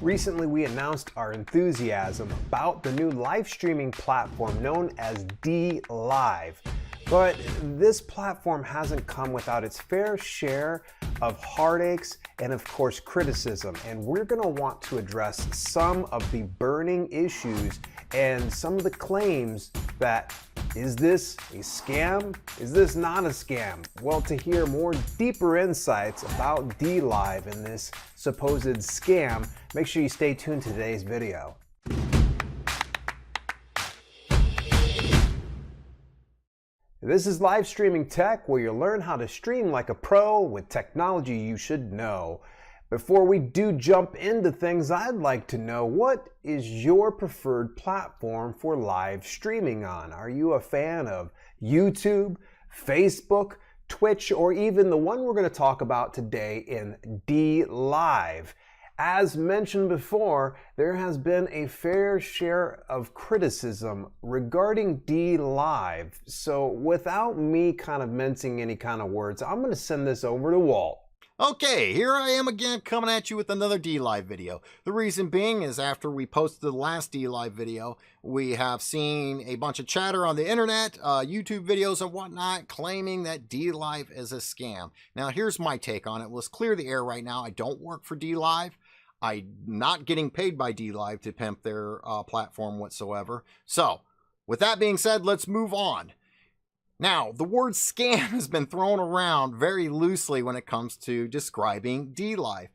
Recently, we announced our enthusiasm about the new live streaming platform known as DLive. But this platform hasn't come without its fair share of heartaches and of course criticism. And we're going to want to address some of the burning issues and some of the claims that, is this a scam? Is this not a scam? Well, to hear more deeper insights about DLive and this supposed scam, make sure you stay tuned to today's video. This is Live Streaming Tech, where you'll learn how to stream like a pro with technology you should know. Before we do jump into things, I'd like to know, what is your preferred platform for live streaming on? Are you a fan of YouTube, Facebook, Twitch, or even the one we're going to talk about today in DLive? As mentioned before, there has been a fair share of criticism regarding DLive. So without me kind of mincing any kind of words, I'm going to send this over to Walt. Okay, here I am again coming at you with another DLive video. The reason being is after we posted the last DLive video, we have seen a bunch of chatter on the internet, YouTube videos and whatnot, claiming that DLive is a scam. Now here's my take on it. Let's clear the air right now. I don't work for DLive. I'm not getting paid by DLive to pimp their platform whatsoever. So, with that being said, let's move on. Now, the word scam has been thrown around very loosely when it comes to describing DLive.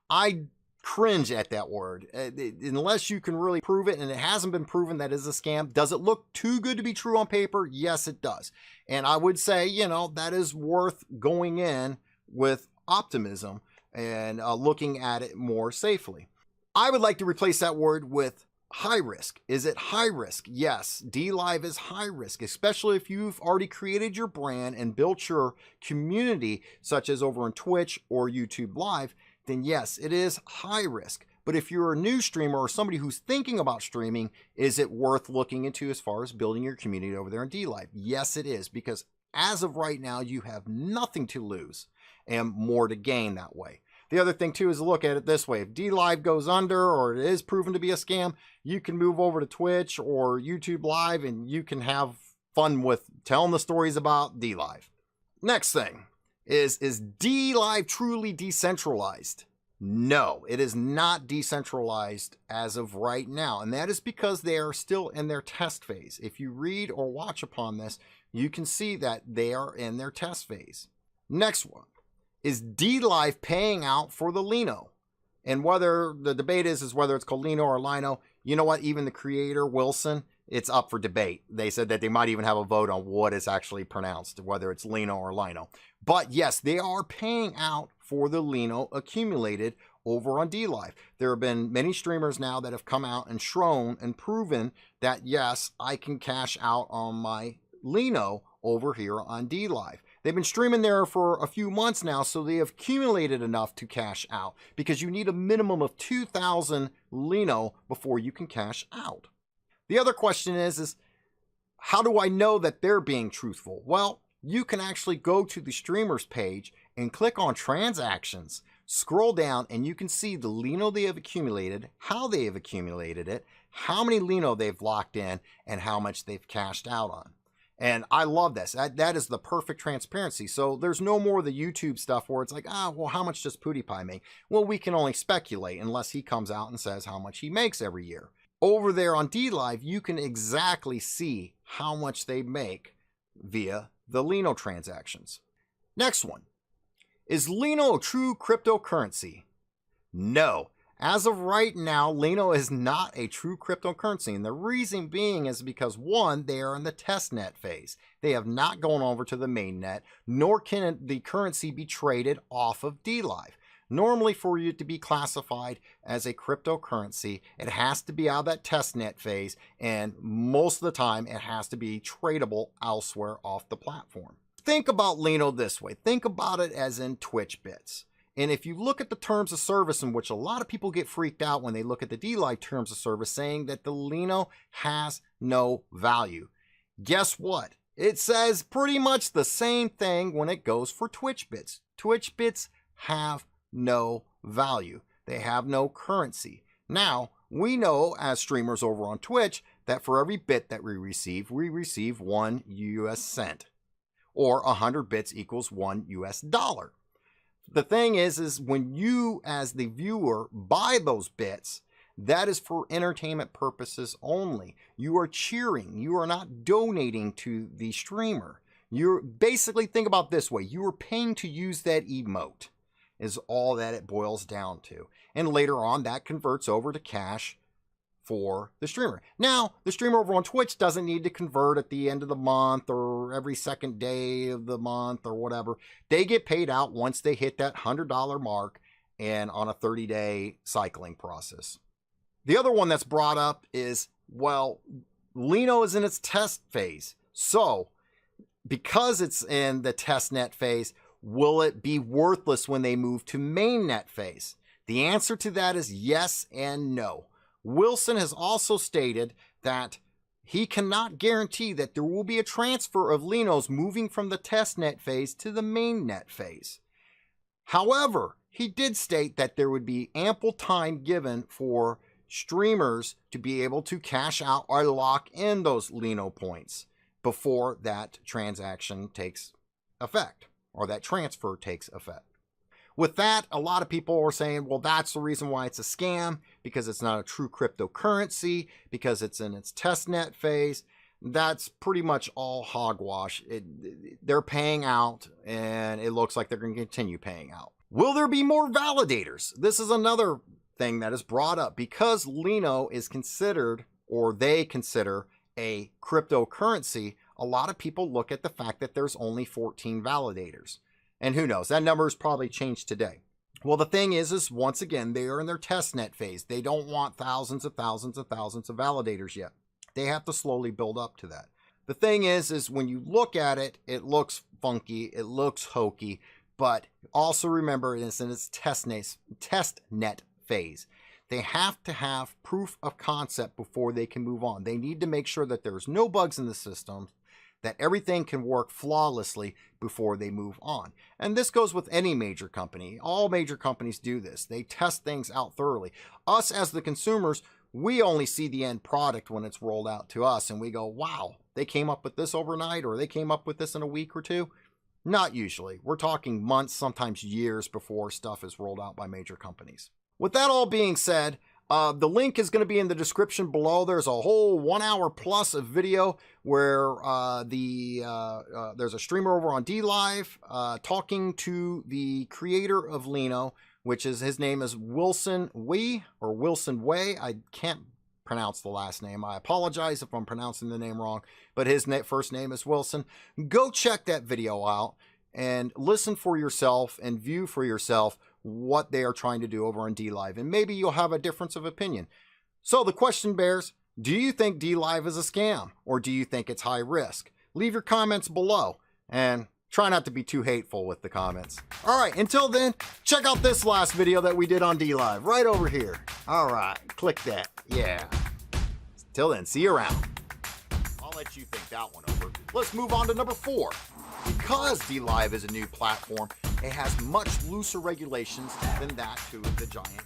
I cringe at that word. Unless you can really prove it, and it hasn't been proven that is a scam. Does it look too good to be true on paper? Yes, it does. And I would say, you know, that is worth going in with optimism and looking at it more safely. I would like to replace that word with high risk. Is it high risk? Yes, DLive is high risk, especially if you've already created your brand and built your community, such as over on Twitch or YouTube Live, then yes, it is high risk. But if you're a new streamer or somebody who's thinking about streaming, is it worth looking into as far as building your community over there in DLive? Yes, it is, because as of right now, you have nothing to lose and more to gain that way. The other thing too is to look at it this way. If DLive goes under or it is proven to be a scam, you can move over to Twitch or YouTube Live and you can have fun with telling the stories about DLive. Next thing is DLive truly decentralized? No, it is not decentralized as of right now. And that is because they are still in their test phase. If you read or watch upon this, you can see that they are in their test phase. Next one. Is DLive paying out for the LINO? And whether the debate is whether it's called LINO or LINO, you know what? Even the creator, Wilson, it's up for debate. They said that they might even have a vote on what is actually pronounced, whether it's LINO or LINO. But yes, they are paying out for the LINO accumulated over on DLive. There have been many streamers now that have come out and shown and proven that yes, I can cash out on my LINO over here on DLive. They've been streaming there for a few months now, so they have accumulated enough to cash out, because you need a minimum of 2,000 LINO before you can cash out. The other question is how do I know that they're being truthful? Well, you can actually go to the streamer's page and click on transactions, scroll down, and you can see the LINO they have accumulated, how they have accumulated it, how many LINO they've locked in, and how much they've cashed out on. And I love this. That is the perfect transparency. So there's no more of the YouTube stuff where it's like, well, how much does PewDiePie make? Well, we can only speculate unless he comes out and says how much he makes every year. Over there on DLive, you can exactly see how much they make via the LINO transactions. Next one. Is LINO a true cryptocurrency? No. As of right now, LINO is not a true cryptocurrency, and the reason being is because, one, they are in the testnet phase. They have not gone over to the mainnet, nor can the currency be traded off of DLive. Normally, for you to be classified as a cryptocurrency, it has to be out of that testnet phase, and most of the time, it has to be tradable elsewhere off the platform. Think about LINO this way. Think about it as in Twitch bits. And if you look at the terms of service, in which a lot of people get freaked out when they look at the DLive terms of service, saying that the LINO has no value. Guess what? It says pretty much the same thing when it goes for Twitch bits. Twitch bits have no value. They have no currency. Now, we know as streamers over on Twitch that for every bit that we receive 1 US cent, or 100 bits equals 1 US dollar. The thing is when you as the viewer buy those bits, that is for entertainment purposes only. You are cheering. You are not donating to the streamer. You're basically, think about this way. You are paying to use that emote is all that it boils down to. And later on, that converts over to cash for the streamer. Now, the streamer over on Twitch doesn't need to convert at the end of the month or every second day of the month or whatever. They get paid out once they hit that $100 mark and on a 30-day cycling process. The other one that's brought up is, well, LINO is in its test phase. So, because it's in the testnet phase, will it be worthless when they move to mainnet phase? The answer to that is yes and no. Wilson has also stated that he cannot guarantee that there will be a transfer of LINOs moving from the testnet phase to the mainnet phase. However, he did state that there would be ample time given for streamers to be able to cash out or lock in those LINO points before that transaction takes effect, or that transfer takes effect. With that, a lot of people are saying, well, that's the reason why it's a scam, because it's not a true cryptocurrency, because it's in its testnet phase. That's pretty much all hogwash. They're paying out, and it looks like they're going to continue paying out. Will there be more validators? This is another thing that is brought up. Because LINO is considered, or they consider, a cryptocurrency, a lot of people look at the fact that there's only 14 validators. And who knows, that number has probably changed today. Well, the thing is once again, they are in their testnet phase. They don't want thousands of thousands of thousands of validators yet. They have to slowly build up to that. The thing is when you look at it, it looks funky, it looks hokey, but also remember it's in its testnet phase. They have to have proof of concept before they can move on. They need to make sure that there's no bugs in the system, that everything can work flawlessly before they move on. And this goes with any major company. All major companies do this. They test things out thoroughly. Us as the consumers, we only see the end product when it's rolled out to us and we go, wow, they came up with this overnight, or they came up with this in a week or two. Not usually. We're talking months, sometimes years before stuff is rolled out by major companies. With that all being said, the link is going to be in the description below. There's a whole 1 hour plus of video where there's a streamer over on DLive talking to the creator of LINO, which is, his name is Wilson Wei, or Wilson Wei. I can't pronounce the last name. I apologize if I'm pronouncing the name wrong, but his first name is Wilson. Go check that video out and listen for yourself and view for yourself what they are trying to do over on DLive, and maybe you'll have a difference of opinion. So the question bears, do you think DLive is a scam, or do you think it's high risk? Leave your comments below, and try not to be too hateful with the comments. All right, until then, check out this last video that we did on DLive right over here. All right, click that. Yeah. Till then, see you around. I'll let you think that one over. Let's move on to number 4. Because DLive is a new platform, it has much looser regulations than that to the giant